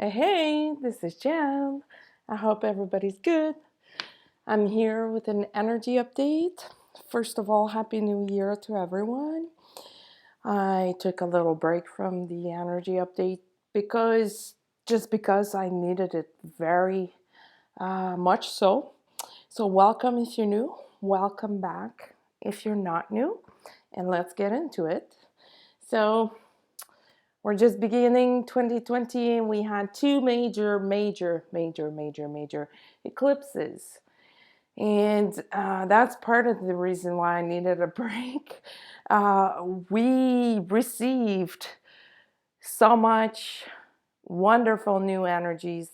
Hey, this is Jam. I hope everybody's good. I'm here with an energy update. First of all, Happy New Year to everyone. I took a little break from the energy update because I needed it very much so. So, welcome if you're new, welcome back if you're not new, and let's get into it. So, we're just beginning 2020 and we had two major eclipses. And that's part of the reason why I needed a break. We received so much wonderful new energies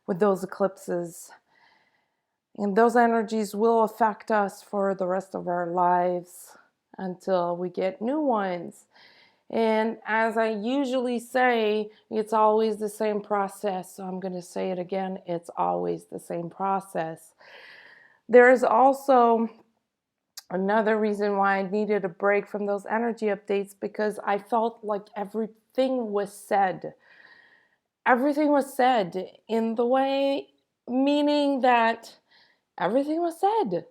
with those eclipses. And those energies will affect us for the rest of our lives until we get new ones. And as I usually say, it's always the same process. So I'm going to say it again. It's always the same process. There is also another reason why I needed a break from those energy updates, because I felt like everything was said. Everything was said in the way, meaning that everything was said.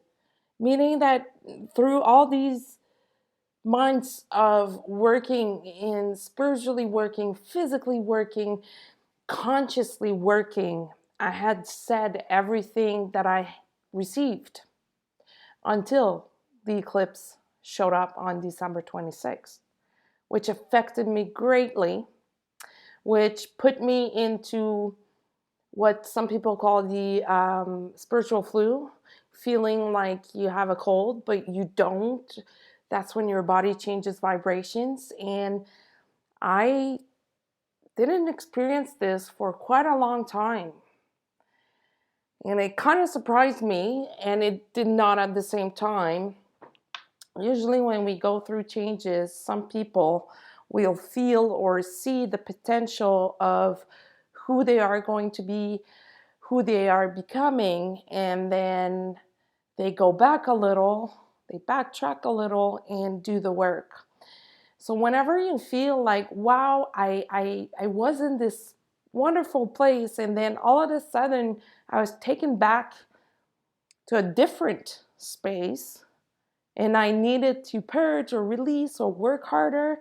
Meaning that through all these months of working in spiritually working, physically working, consciously working, I had said everything that I received until the eclipse showed up on December 26th, which affected me greatly, which put me into what some people call the spiritual flu, feeling like you have a cold, but you don't. That's when your body changes vibrations. And I didn't experience this for quite a long time. And it kind of surprised me, and it did not at the same time. Usually, when we go through changes, some people will feel or see the potential of who they are going to be, who they are becoming, and then they go back a little, they backtrack a little and do the work. So whenever you feel like, wow, I was in this wonderful place, and then all of a sudden I was taken back to a different space, and I needed to purge or release or work harder.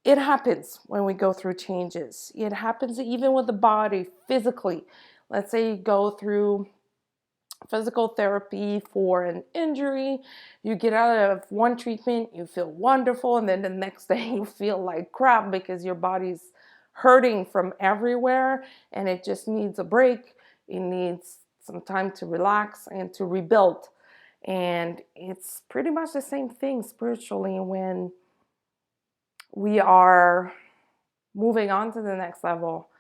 It happens when we go through changes. It happens even with the body physically. Let's say you go through physical therapy for an injury, you get out of one treatment, you feel wonderful, and then the next day you feel like crap because your body's hurting from everywhere and it just needs a break. It needs some time to relax and to rebuild. And it's pretty much the same thing spiritually when we are moving on to the next level.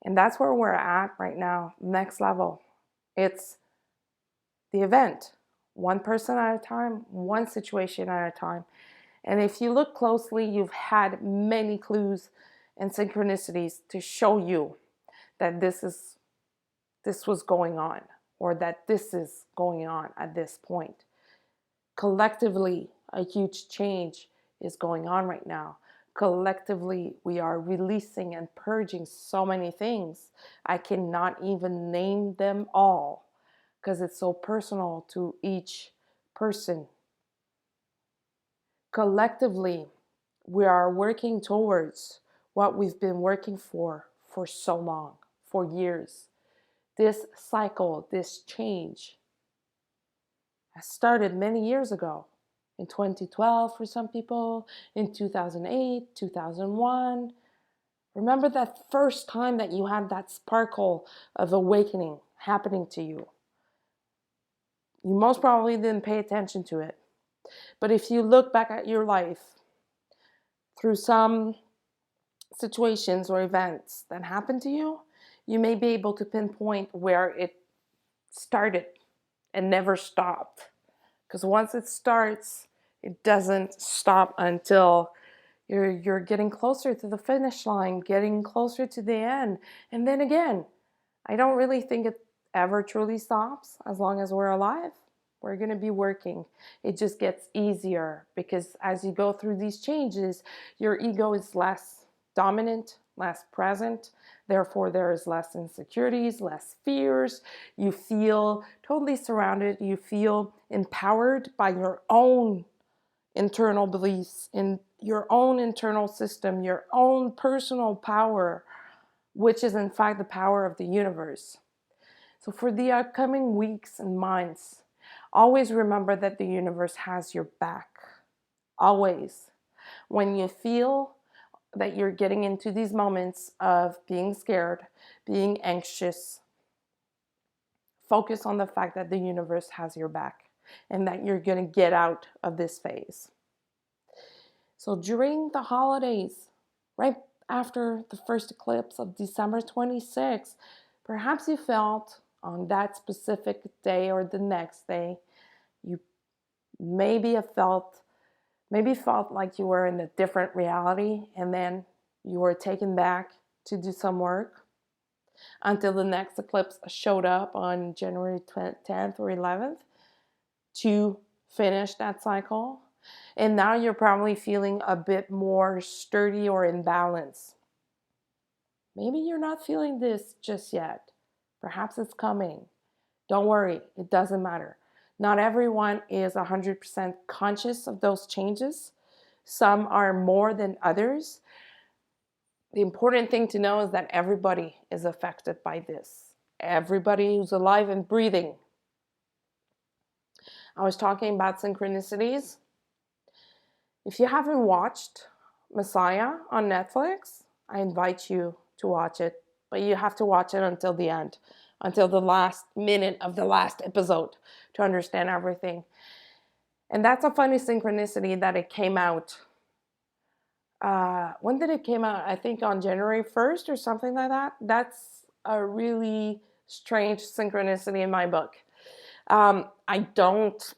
And that's where we're at right now, next level. It's the event, one person at a time, one situation at a time. And if you look closely, you've had many clues and synchronicities to show you that this was going on, or that this is going on at this point. Collectively, a huge change is going on right now. Collectively, we are releasing and purging so many things. I cannot even name them all because it's so personal to each person. Collectively, we are working towards what we've been working for so long, for years. This cycle, this change has started many years ago. In 2012 for some people, in 2008, 2001. Remember that first time that you had that sparkle of awakening happening to you. You most probably didn't pay attention to it. But if you look back at your life through some situations or events that happened to you, you may be able to pinpoint where it started and never stopped. Because once it starts, it doesn't stop until you're getting closer to the finish line, getting closer to the end. And then again, I don't really think it ever truly stops as long as we're alive. We're going to be working. It just gets easier because as you go through these changes, your ego is less dominant, less present. Therefore, there is less insecurities, less fears. You feel totally surrounded. You feel empowered by your own internal beliefs, in your own internal system, your own personal power, which is in fact the power of the universe. So for the upcoming weeks and months, always remember that the universe has your back. Always. When you feel that you're getting into these moments of being scared, being anxious, focus on the fact that the universe has your back and that you're going to get out of this phase. So during the holidays, right after the first eclipse of December 26th, perhaps you felt on that specific day or the next day, you maybe felt like you were in a different reality, and then you were taken back to do some work until the next eclipse showed up on January 10th or 11th to finish that cycle. And now you're probably feeling a bit more sturdy or in balance. Maybe you're not feeling this just yet. Perhaps it's coming. Don't worry, it doesn't matter. Not everyone is 100% conscious of those changes. Some are more than others. The important thing to know is that everybody is affected by this. Everybody who's alive and breathing. I was talking about synchronicities. If you haven't watched Messiah on Netflix, I invite you to watch it. But you have to watch it until the end, until the last minute of the last episode to understand everything. And that's a funny synchronicity that it came out. When did it came out? I think on January 1st or something like that. That's a really strange synchronicity in my book. I don't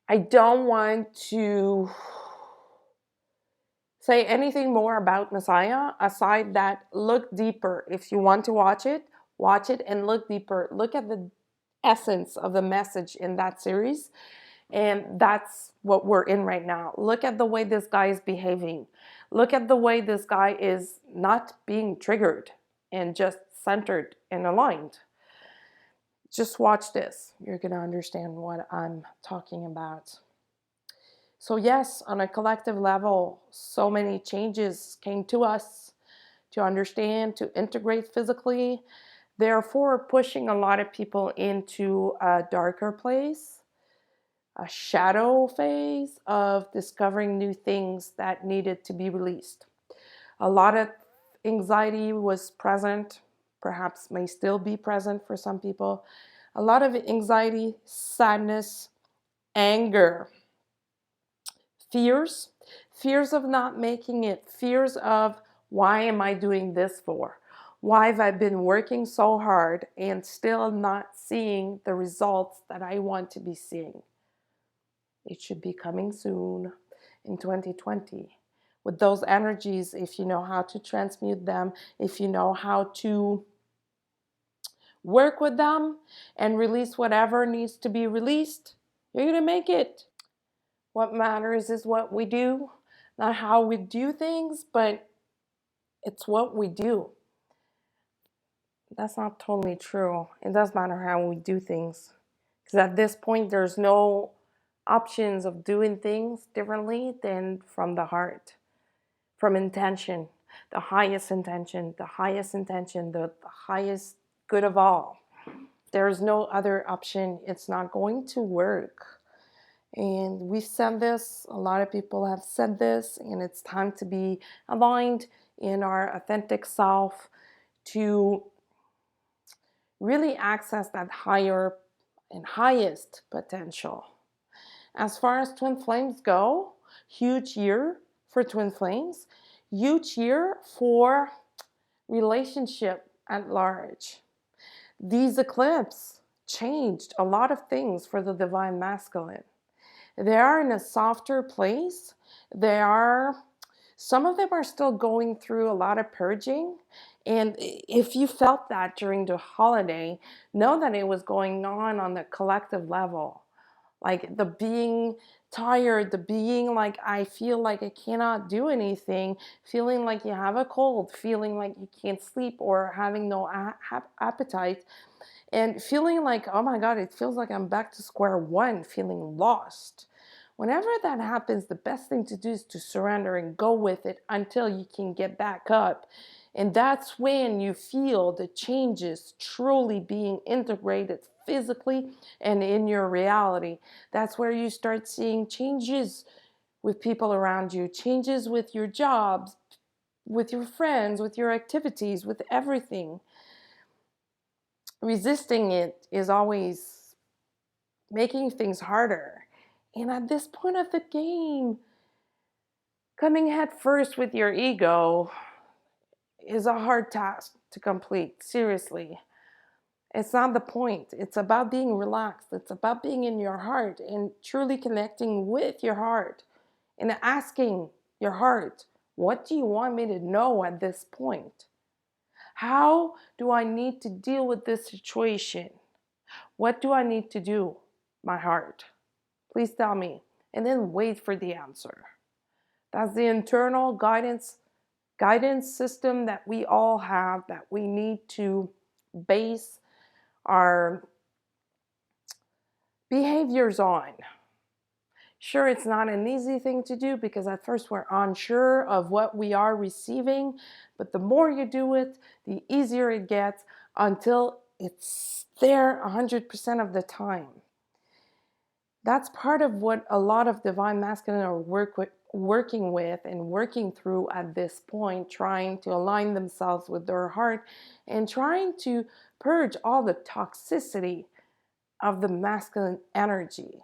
want to say anything more about Messiah aside that look deeper. If you want to watch it and look deeper. Look at the essence of the message in that series. And that's what we're in right now. Look at the way this guy is behaving. Look at the way this guy is not being triggered and just centered and aligned. Just watch this. You're going to understand what I'm talking about. So yes, on a collective level, so many changes came to us to understand, to integrate physically, therefore pushing a lot of people into a darker place, a shadow phase of discovering new things that needed to be released. A lot of anxiety was present, perhaps may still be present for some people. A lot of anxiety, sadness, anger, fears of not making it, fears of why am I doing this for? Why have I been working so hard and still not seeing the results that I want to be seeing? It should be coming soon in 2020. With those energies, if you know how to transmute them, if you know how to work with them and release whatever needs to be released, you're going to make it. What matters is what we do, not how we do things, but it's what we do. That's not totally true. It does matter how we do things. Because at this point, there's no options of doing things differently than from the heart, from intention, the highest intention, the highest good of all. There's no other option. It's not going to work. And we've said this, a lot of people have said this, and it's time to be aligned in our authentic self to really access that higher and highest potential. As far as twin flames go, huge year for twin flames, huge year for relationship at large. These eclipses changed a lot of things for the divine masculine. They are in a softer place. Some of them are still going through a lot of purging. And if you felt that during the holiday, know that it was going on the collective level. like the being tired, the being like I feel like I cannot do anything, feeling like you have a cold, feeling like you can't sleep or having no appetite, and feeling like, oh my God, it feels like I'm back to square one, feeling lost. Whenever that happens, the best thing to do is to surrender and go with it until you can get back up. And that's when you feel the changes truly being integrated physically and in your reality. That's where you start seeing changes with people around you, changes with your jobs, with your friends, with your activities, with everything. Resisting it is always making things harder. And at this point of the game, coming head first with your ego is a hard task to complete, seriously. It's not the point. It's about being relaxed. It's about being in your heart and truly connecting with your heart and asking your heart, what do you want me to know at this point? How do I need to deal with this situation? What do I need to do, my heart? Please tell me. And then wait for the answer. That's the internal guidance system that we all have, that we need to base our behaviors on. Sure, it's not an easy thing to do because at first we're unsure of what we are receiving, but the more you do it, the easier it gets until it's there 100% of the time. That's part of what a lot of divine masculine are working with and working through at this point, trying to align themselves with their heart and trying to purge all the toxicity of the masculine energy.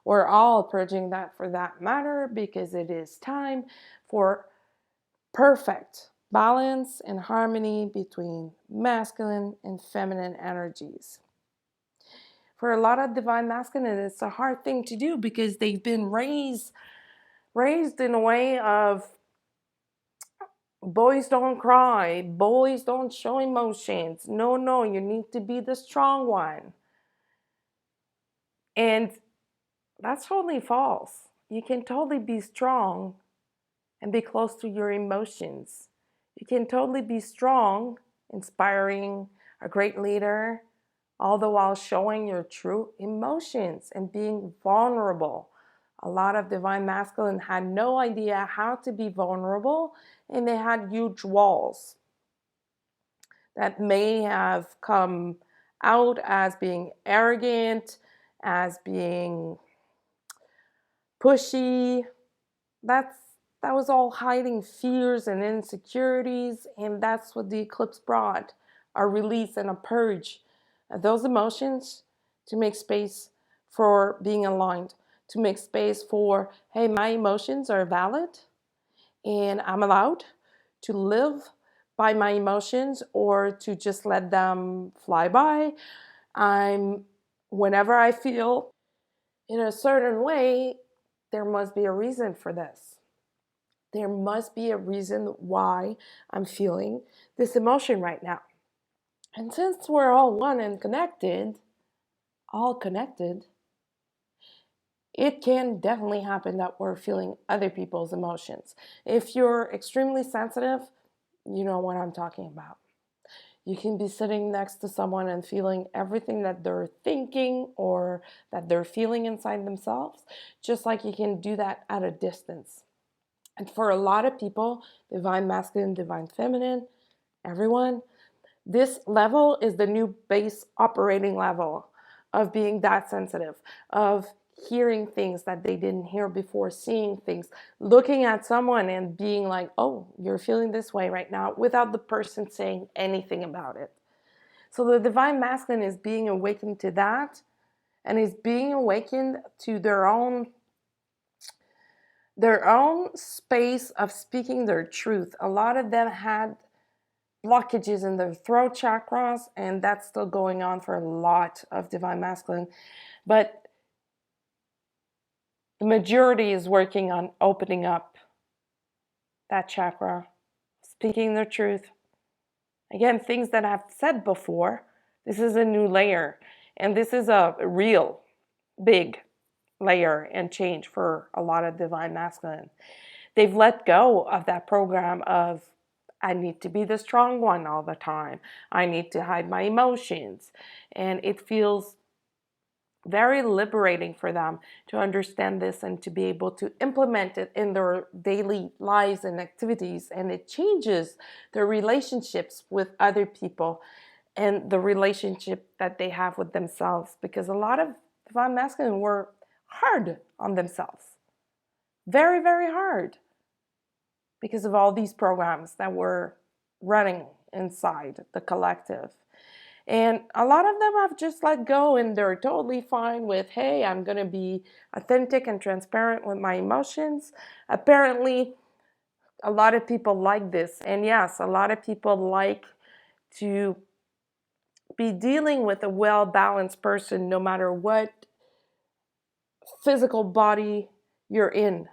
We're all purging that for that matter because it is time for perfect balance and harmony between masculine and feminine energies. For a lot of divine masculine, it's a hard thing to do because they've been raised in a way of boys don't cry, boys don't show emotions. No, you need to be the strong one. And that's totally false. You can totally be strong and be close to your emotions. You can totally be strong, inspiring, a great leader, all the while showing your true emotions and being vulnerable. A lot of divine masculine had no idea how to be vulnerable, and they had huge walls that may have come out as being arrogant, as being pushy. That was all hiding fears and insecurities, and that's what the eclipse brought, a release and a purge of those emotions to make space for being aligned, to make space for, hey, my emotions are valid and I'm allowed to live by my emotions or to just let them fly by. Whenever I feel in a certain way, there must be a reason for this. There must be a reason why I'm feeling this emotion right now. And since we're all one and connected, all connected, it can definitely happen that we're feeling other people's emotions. If you're extremely sensitive, you know what I'm talking about. You can be sitting next to someone and feeling everything that they're thinking or that they're feeling inside themselves, just like you can do that at a distance. And for a lot of people, divine masculine, divine feminine, everyone, this level is the new base operating level of being that sensitive, of hearing things that they didn't hear before, seeing things, looking at someone and being like, oh, you're feeling this way right now, without the person saying anything about it. So the divine masculine is being awakened to that, and is being awakened to their own space of speaking their truth. A lot of them had blockages in their throat chakras, and that's still going on for a lot of divine masculine. But the majority is working on opening up that chakra, speaking their truth. Again, things that I've said before, this is a new layer, and this is a real big layer and change for a lot of divine masculine. They've let go of that program of, I need to be the strong one all the time. I need to hide my emotions. And it feels very liberating for them to understand this and to be able to implement it in their daily lives and activities. And it changes their relationships with other people and the relationship that they have with themselves, because a lot of divine masculine were hard on themselves. Very, very hard, because of all these programs that were running inside the collective. And a lot of them have just let go, and they're totally fine with, hey, I'm going to be authentic and transparent with my emotions. Apparently, a lot of people like this. And yes, a lot of people like to be dealing with a well-balanced person no matter what physical body you're in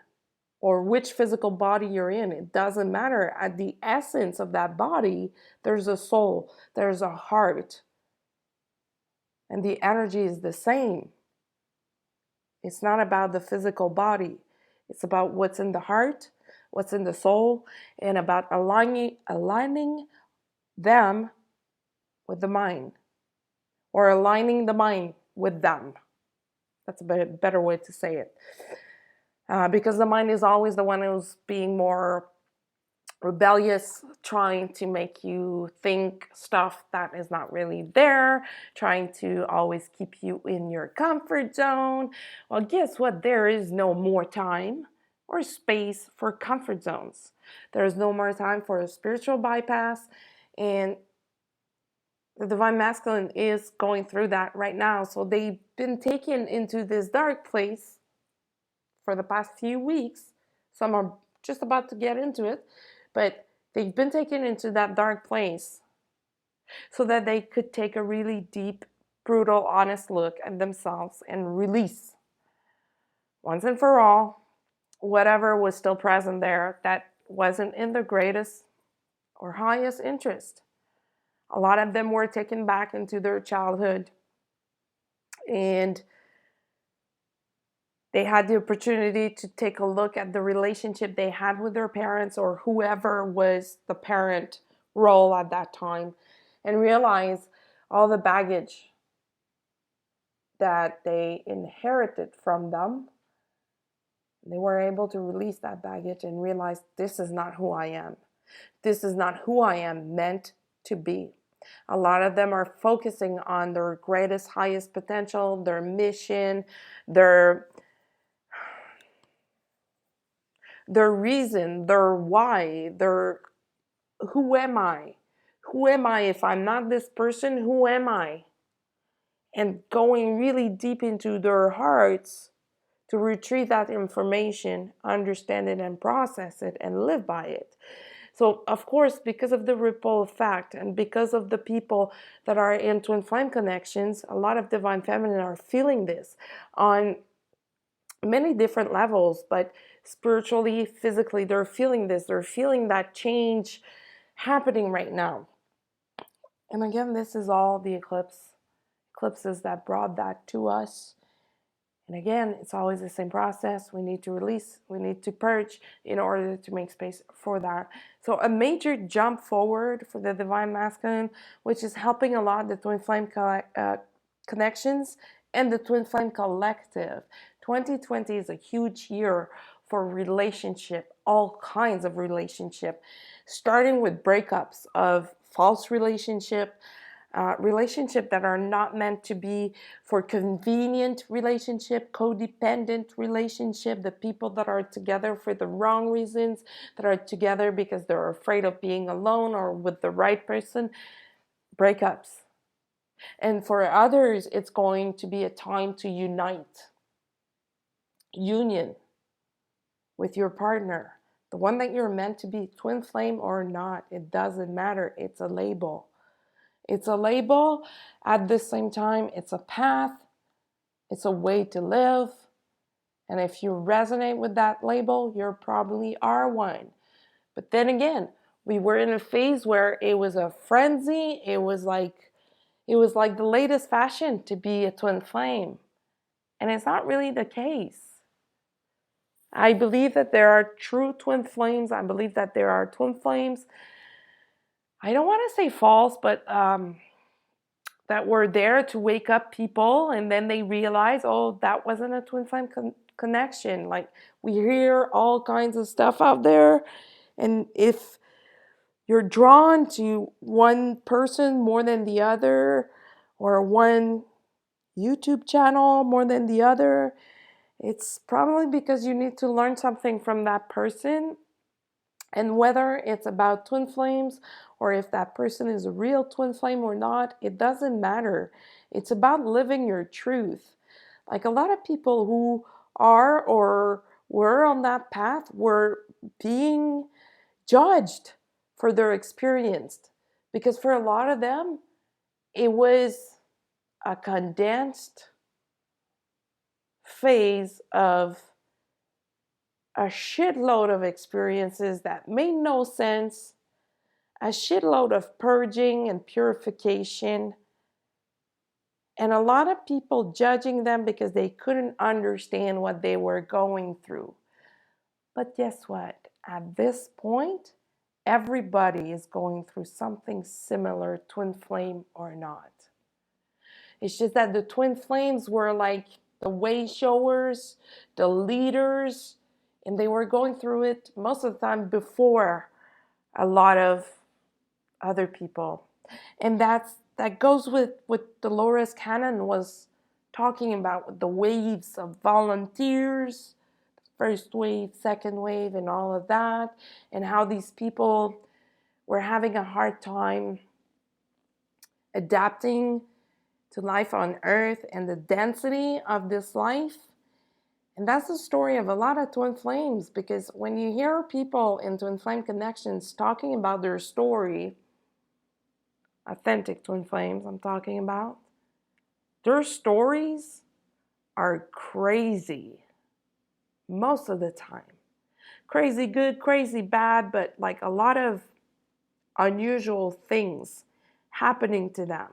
or which physical body you're in. It doesn't matter. At the essence of that body, there's a soul, there's a heart, and the energy is the same. It's not about the physical body. It's about what's in the heart, what's in the soul, and about aligning them with the mind, or aligning the mind with them. That's a better way to say it. Because the mind is always the one who's being more rebellious, trying to make you think stuff that is not really there, trying to always keep you in your comfort zone. Well, guess what? There is no more time or space for comfort zones. There is no more time for a spiritual bypass. And the divine masculine is going through that right now. So they've been taken into this dark place for the past few weeks. Some are just about to get into it, but they've been taken into that dark place so that they could take a really deep, brutal, honest look at themselves and release once and for all whatever was still present there that wasn't in the greatest or highest interest. A lot of them were taken back into their childhood, and they had the opportunity to take a look at the relationship they had with their parents or whoever was the parent role at that time, and realize all the baggage that they inherited from them. They were able to release that baggage and realize, this is not who I am. This is not who I am meant to be. A lot of them are focusing on their greatest, highest potential, their mission, their reason, their why, their who am I? Who am I if I'm not this person? Who am I? And going really deep into their hearts to retrieve that information, understand it and process it and live by it. So, of course, because of the ripple effect and because of the people that are in twin flame connections, a lot of divine feminine are feeling this on many different levels, but spiritually, physically, they're feeling this. They're feeling that change happening right now. And again, this is all the eclipses that brought that to us. And again, it's always the same process. We need to release, we need to purge in order to make space for that. So a major jump forward for the divine masculine, which is helping a lot the twin flame connections and the twin flame collective. 2020 is a huge year for relationship, all kinds of relationship, starting with breakups of false relationship that are not meant to be for convenient relationship, codependent relationship, the people that are together for the wrong reasons, that are together because they're afraid of being alone or with the right person, breakups. And for others, it's going to be a time to unite, union with your partner, the one that you're meant to be, twin flame or not, it doesn't matter, it's a label. It's a label. At the same time, it's a path. It's a way to live. And if you resonate with that label, you probably are one. But then again, we were in a phase where it was a frenzy. It was like the latest fashion to be a twin flame. And it's not really the case. I believe that there are true twin flames. I believe that there are twin flames. I don't want to say false, but that were there to wake up people, and then they realize, oh, that wasn't a twin flame connection. Like, we hear all kinds of stuff out there, and if you're drawn to one person more than the other, or one YouTube channel more than the other, it's probably because you need to learn something from that person. And whether it's about twin flames or if that person is a real twin flame or not, it doesn't matter. It's about living your truth. Like, a lot of people who are or were on that path were being judged for their experience, because for a lot of them, it was a condensed phase of a shitload of experiences that made no sense, a shitload of purging and purification, and a lot of people judging them because they couldn't understand what they were going through. But guess what? At this point, everybody is going through something similar, twin flame or not. It's just that the twin flames were like the way showers, the leaders, and they were going through it most of the time before a lot of other people. And that goes with what Dolores Cannon was talking about, with the waves of volunteers, first wave, second wave, and all of that, and how these people were having a hard time adapting to life on earth and the density of this life. And that's the story of a lot of twin flames, because when you hear people in twin flame connections talking about their story, authentic twin flames I'm talking about, their stories are crazy most of the time. Crazy good, crazy bad, but like a lot of unusual things happening to them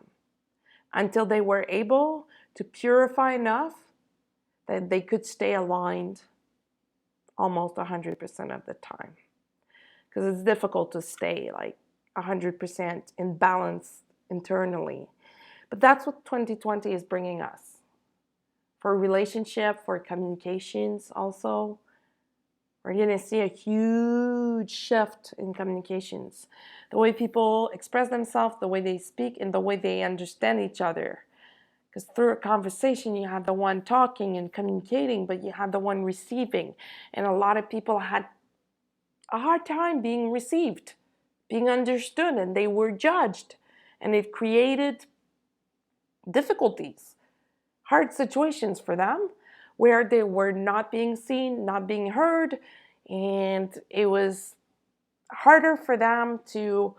until they were able to purify enough that they could stay aligned almost 100% of the time. Because it's difficult to stay like 100% in balance internally. But that's what 2020 is bringing us. For relationship, for communications also. We're going to see a huge shift in communications. The way people express themselves, the way they speak, and the way they understand each other. Because through a conversation, you have the one talking and communicating, but you have the one receiving. And a lot of people had a hard time being received, being understood, and they were judged. And it created difficulties, hard situations for them, where they were not being seen, not being heard, and it was harder for them to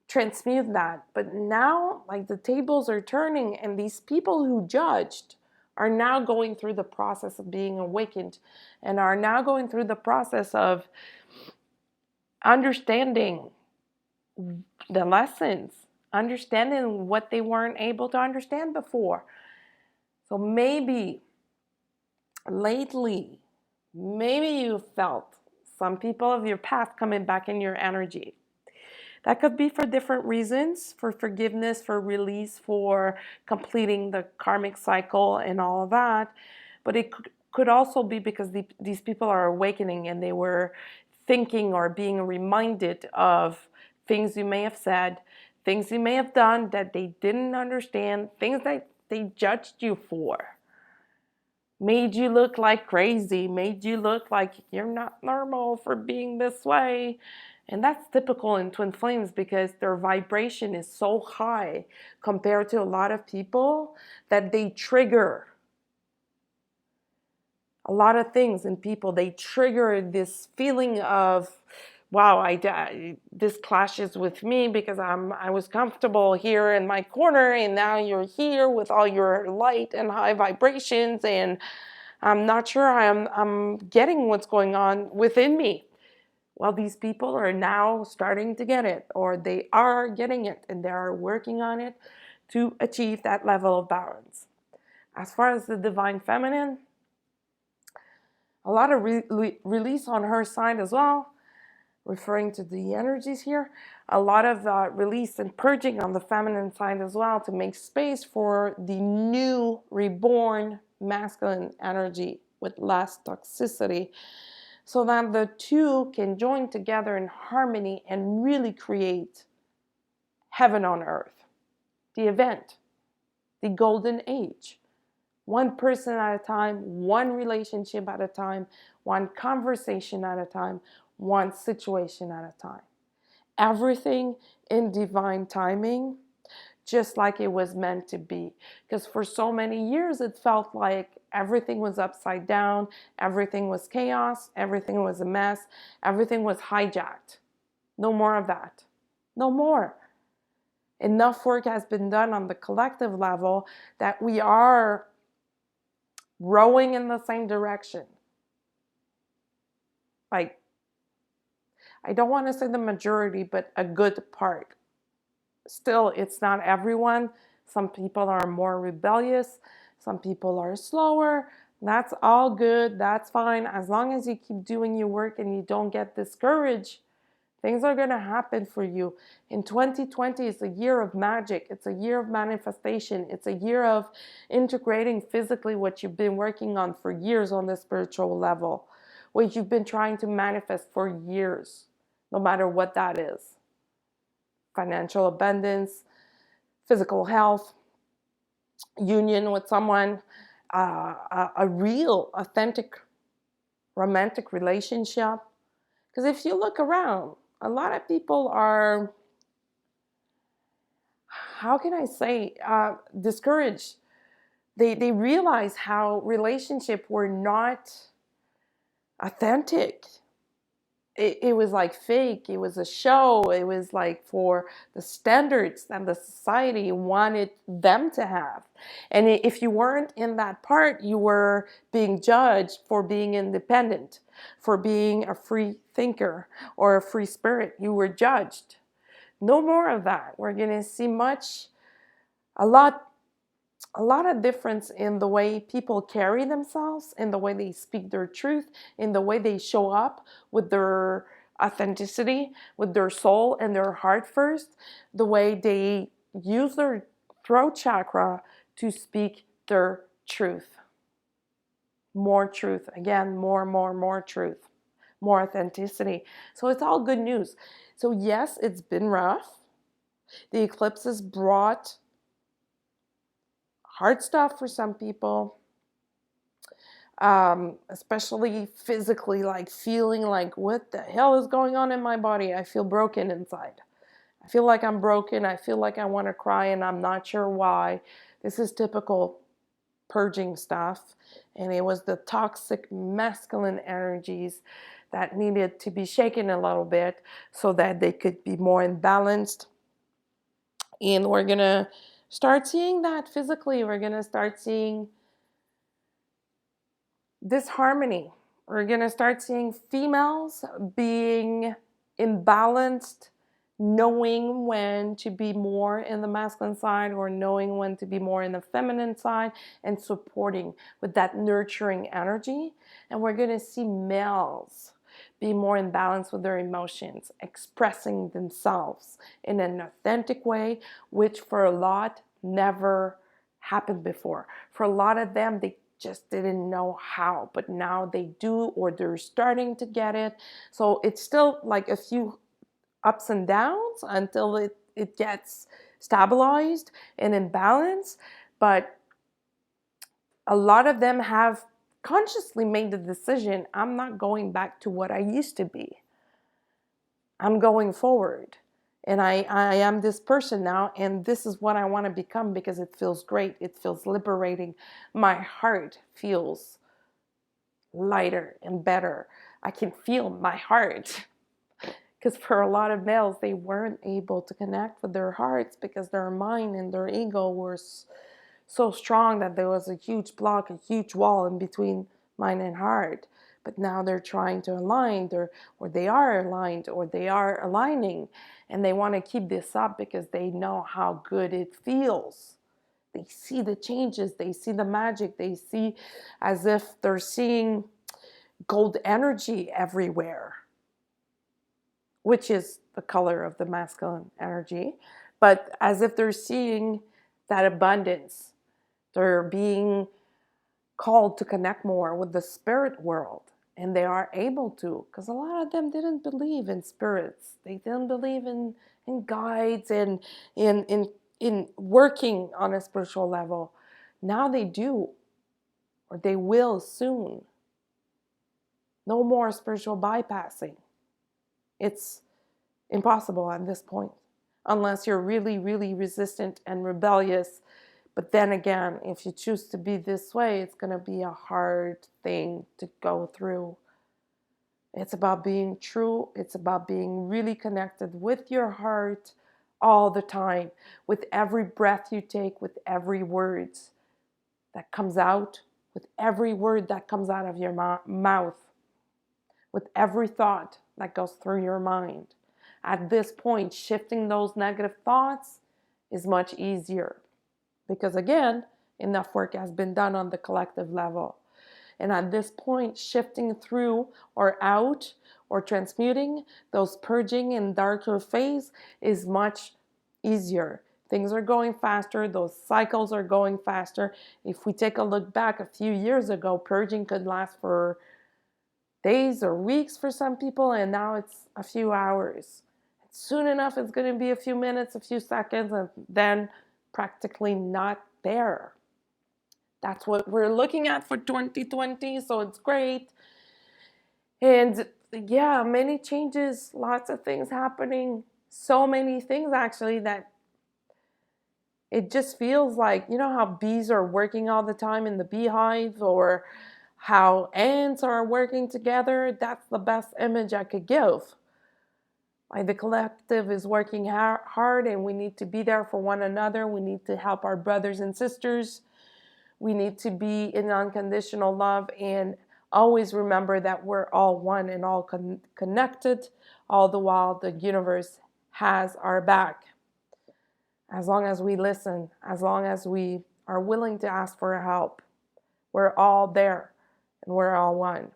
transmute that. But now, like, the tables are turning, and these people who judged are now going through the process of being awakened, and are now going through the process of understanding the lessons, understanding what they weren't able to understand before. So maybe lately, maybe you felt some people of your past coming back in your energy. That could be for different reasons, for forgiveness, for release, for completing the karmic cycle and all of that. But it could also be because these people are awakening, and they were thinking or being reminded of things you may have said, things you may have done that they didn't understand, things that they judged you for. Made you look like crazy, made you look like you're not normal for being this way. And that's typical in twin flames, because their vibration is so high compared to a lot of people that they trigger a lot of things in people. They trigger this feeling of, wow, this clashes with me, because I was comfortable here in my corner, and now you're here with all your light and high vibrations, and I'm not sure I'm getting what's going on within me. Well, these people are now starting to get it, or they are getting it, and they are working on it to achieve that level of balance. As far as the divine feminine, a lot of release on her side as well, referring to the energies here. A lot of release and purging on the feminine side as well to make space for the new reborn masculine energy with less toxicity, so that the two can join together in harmony and really create heaven on earth. The event, the golden age. One person at a time, one relationship at a time, one conversation at a time, one situation at a time. Everything in divine timing, just like it was meant to be. Because for so many years, it felt like everything was upside down, everything was chaos, everything was a mess, everything was hijacked. No more of that. No more. Enough work has been done on the collective level that we are rowing in the same direction. Like, I don't want to say the majority, but a good part. Still, it's not everyone. Some people are more rebellious. Some people are slower. That's all good. That's fine. As long as you keep doing your work and you don't get discouraged, things are going to happen for you. In 2020, it's a year of magic. It's a year of manifestation. It's a year of integrating physically what you've been working on for years on the spiritual level, what you've been trying to manifest for years, no matter what that is. Financial abundance, physical health, union with someone, a real, authentic, romantic relationship. Because if you look around, a lot of people are, how can I say, discouraged. They realize how relationships were not authentic. It was like fake. It was a show. It was like for the standards that the society wanted them to have. And if you weren't in that part, you were being judged for being independent, for being a free thinker or a free spirit. You were judged. No more of that. We're going to see a lot of difference in the way people carry themselves, in the way they speak their truth, in the way they show up with their authenticity, with their soul and their heart first, the way they use their throat chakra to speak their truth. More truth. Again, more truth. More authenticity. So it's all good news. So yes, it's been rough. The eclipses brought hard stuff for some people, especially physically, like feeling like, what the hell is going on in my body? I feel broken inside. I feel like I'm broken. I feel like I want to cry and I'm not sure why. This is typical purging stuff. And it was the toxic masculine energies that needed to be shaken a little bit so that they could be more imbalanced. And we're going to start seeing that physically. We're going to start seeing disharmony. We're going to start seeing females being imbalanced, knowing when to be more in the masculine side or knowing when to be more in the feminine side, and supporting with that nurturing energy. And we're going to see males be more in balance with their emotions, expressing themselves in an authentic way, which for a lot never happened before. For a lot of them, they just didn't know how, but now they do, or they're starting to get it. So it's still like a few ups and downs until it gets stabilized and in balance. But a lot of them have consciously made the decision, I'm not going back to what I used to be. I'm going forward. And I am this person now, and this is what I want to become because it feels great. It feels liberating. My heart feels lighter and better. I can feel my heart. Because for a lot of males, they weren't able to connect with their hearts because their mind and their ego were so strong that there was a huge block, a huge wall in between mind and heart. But now they're trying to align, or they are aligned, or they are aligning. And they want to keep this up because they know how good it feels They see the changes, they see the magic, they see as if they're seeing gold energy everywhere, which is the color of the masculine energy, but as if they're seeing that abundance. They're being called to connect more with the spirit world, and they are able to, because a lot of them didn't believe in spirits. They didn't believe in guides and in working on a spiritual level. Now they do, or they will soon. No more spiritual bypassing. It's impossible at this point, unless you're really, really resistant and rebellious. But then again, if you choose to be this way, it's going to be a hard thing to go through. It's about being true. It's about being really connected with your heart all the time, with every breath you take, with every word that comes out, with every word that comes out of your mouth, with every thought that goes through your mind. At this point, shifting those negative thoughts is much easier because, again, enough work has been done on the collective level. And at this point, shifting through or out or transmuting those purging and darker phase is much easier. Things are going faster. Those cycles are going faster. If we take a look back a few years ago, purging could last for days or weeks for some people, and now it's a few hours. Soon enough, it's going to be a few minutes, a few seconds, and then practically not there. That's what we're looking at for 2020, so it's great. And yeah, many changes, lots of things happening, so many things actually that it just feels like, you know how bees are working all the time in the beehive, or how ants are working together? That's the best image I could give. Like the collective is working hard, and we need to be there for one another. We need to help our brothers and sisters. We need to be in unconditional love and always remember that we're all one and all connected, all the while the universe has our back. As long as we listen, as long as we are willing to ask for help, we're all there and we're all one.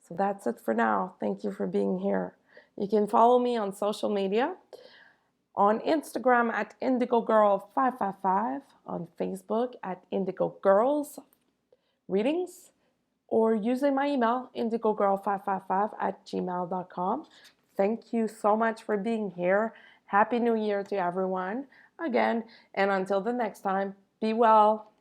So that's it for now. Thank you for being here. You can follow me on social media, on Instagram at IndigoGirl555, on Facebook at Indigo Girls Readings, or using my email, indigogirl555@gmail.com. Thank you so much for being here. Happy New Year to everyone again, and until the next time, be well.